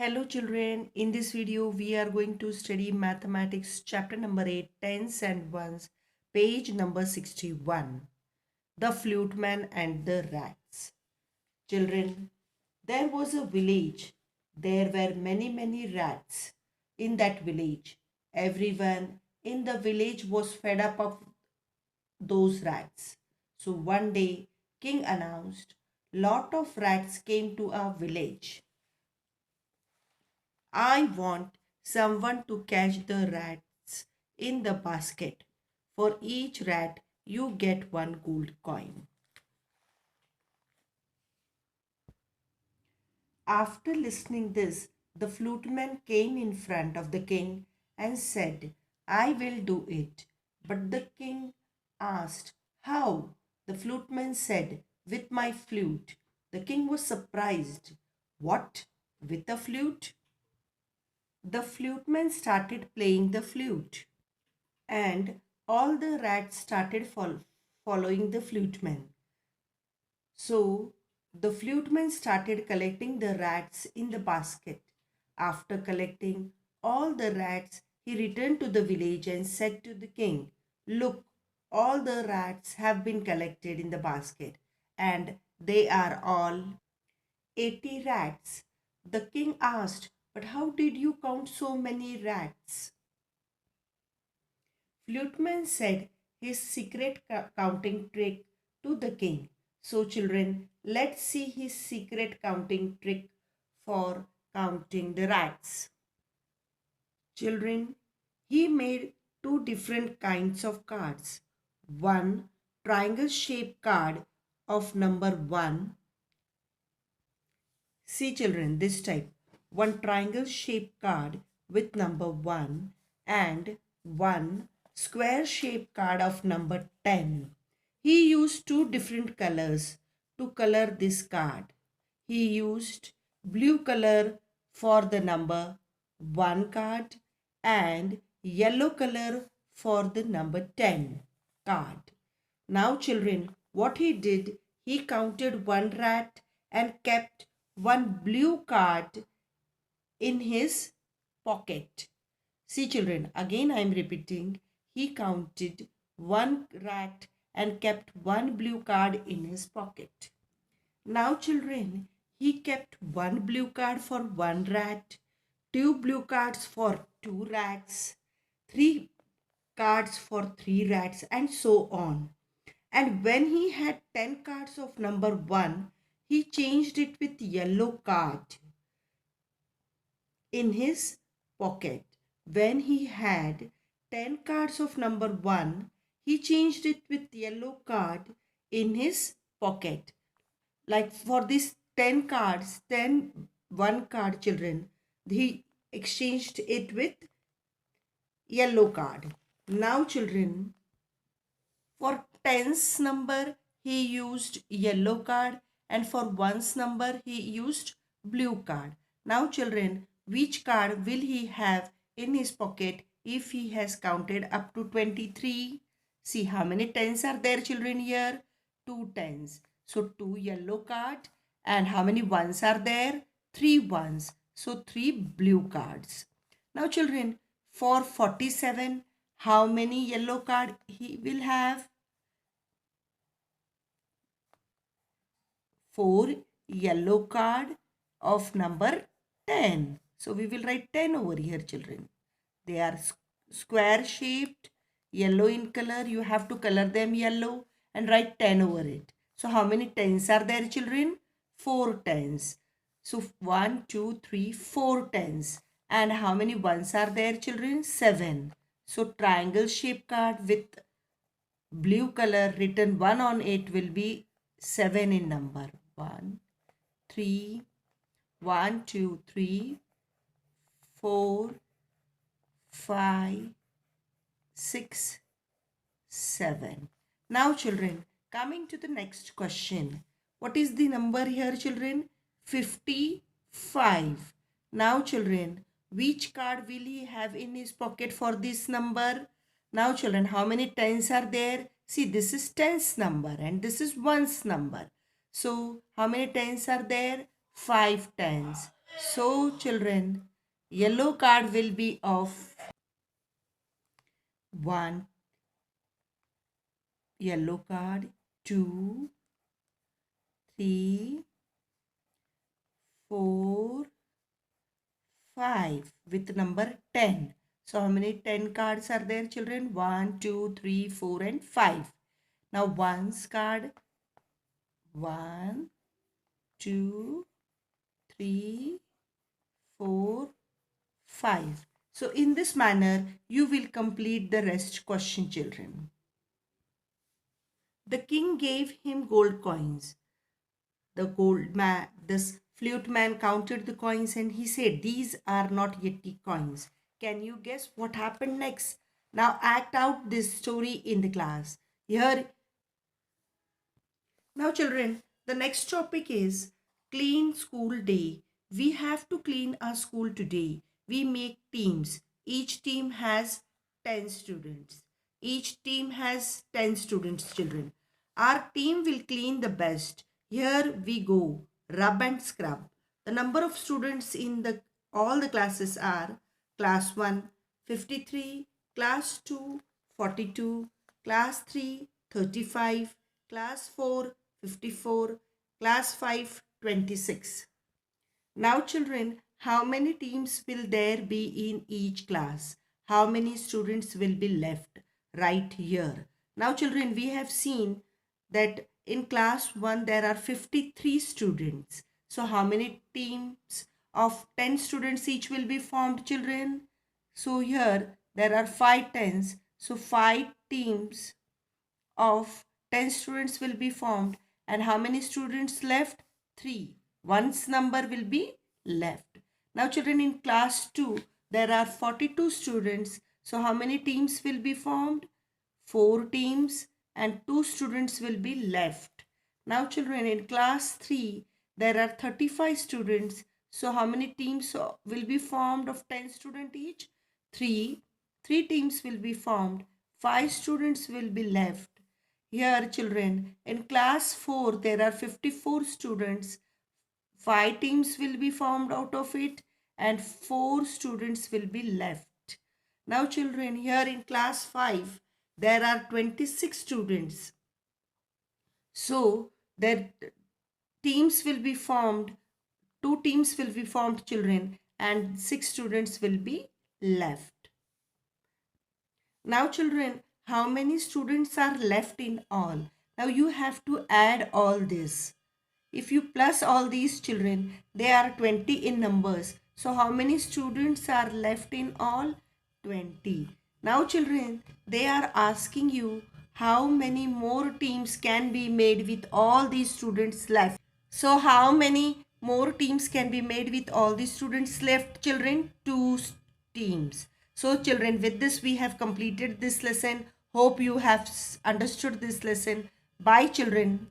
Hello children, in this video we are going to study mathematics chapter number 8, tens and ones, page number 61, the flute man and the rats. Children, there was a village. There were many rats in that village. Everyone in the village was fed up of those rats. So one day king announced, lot of rats came to our village. I want someone to catch the rats in the basket. For each rat, you get one gold coin. After listening this, the fluteman came in front of the king and said, I will do it. But the king asked, how? The fluteman said, with my flute. The king was surprised. What? With a flute? The fluteman started playing the flute, and all the rats started following the fluteman. So the fluteman started collecting the rats in the basket. After collecting all the rats, he returned to the village and said to the king, look, all the rats have been collected in the basket, and they are all 80 rats. The king asked, but how did you count so many rats? Fluteman said his secret counting trick to the king. So, children, let's see his secret counting trick for counting the rats. Children, he made two different kinds of cards. One triangle shaped card of number 1. See, children, this type. One triangle shaped card with number 1 and one square shaped card of number 10. He used two different colors to color this card. He used blue color for the number 1 card and yellow color for the number 10 card. Now children, what he did, he counted one rat and kept one blue card in his pocket. See children, again I am repeating, he counted one rat and kept one blue card in his pocket. Now children, he kept one blue card for one rat, two blue cards for two rats, three cards for three rats, and so on. And when he had 10 cards of number 1, he changed it with yellow card in his pocket. When he had 10 cards of number 1, he changed it with yellow card in his pocket. Like for these 10 cards, 1 card children, he exchanged it with yellow card. Now children, for tens number, he used yellow card, and for ones number, he used blue card. Now children, which card will he have in his pocket if he has counted up to 23? See how many tens are there children here? 2 tens. So 2 yellow card, and how many ones are there? 3 ones. So 3 blue cards. Now children, for 47, how many yellow card he will have? 4 yellow card of number 10. So we will write 10 over here children. They are square shaped, yellow in color. You have to color them yellow and write 10 over it. So how many tens are there children? 4 tens. So 1, 2, 3, 4 tens. And how many ones are there children? 7. So triangle shaped card with blue color written 1 on it will be 7 in number. 1, 3, 1, 2, 3, 4, 5, 6, 7. Now children, coming to the next question. What is the number here children? 55. Now children, which card will he have in his pocket for this number? Now children, how many tens are there? See, this is tens number and this is ones number. So how many tens are there? 5 tens. So children, yellow card will be of 1 yellow card, 2, 3, 4, 5 with number 10. So how many 10 cards are there children? 1, 2, 3, 4 and 5. Now ones card, 1, 2, 3, 4, 5. So in this manner, you will complete the rest question children. The king gave him gold coins. This flute man counted the coins and he said, "These are not Yeti coins." Can you guess what happened next? Now act out this story in the class. Here, now children, the next topic is clean school day. We have to clean our school today. We make teams. Each team has 10 students. Each team has 10 students, children. Our team will clean the best. Here we go. Rub and scrub. The number of students in the all the classes are class 1 53, class 2 42, class 3 35, class 4 54, class 5 26. Now children, how many teams will there be in each class? How many students will be left? Right here. Now children, we have seen that in class 1 there are 53 students. So how many teams of 10 students each will be formed children? So here there are 5 tens. So 5 teams of 10 students will be formed, and how many students left? 3. One's number will be left. Now children, in class 2 there are 42 students, so how many teams will be formed? 4 teams and 2 students will be left. Now children, in class 3 there are 35 students, so how many teams will be formed of 10 students each? 3. 3 teams will be formed, 5 students will be left. Here children, in class 4 there are 54 students, 5 teams will be formed out of it and 4 students will be left. Now children, here in class 5 there are 26 students. So their teams will be formed, 2 teams will be formed children and 6 students will be left. Now children, how many students are left in all? Now you have to add all this. If you plus all these children, they are 20 in numbers. So how many students are left in all? 20. Now children, they are asking you how many more teams can be made with all these students left. So how many more teams can be made with all these students left children? 2 teams. So children, with this we have completed this lesson. Hope you have understood this lesson. Bye children.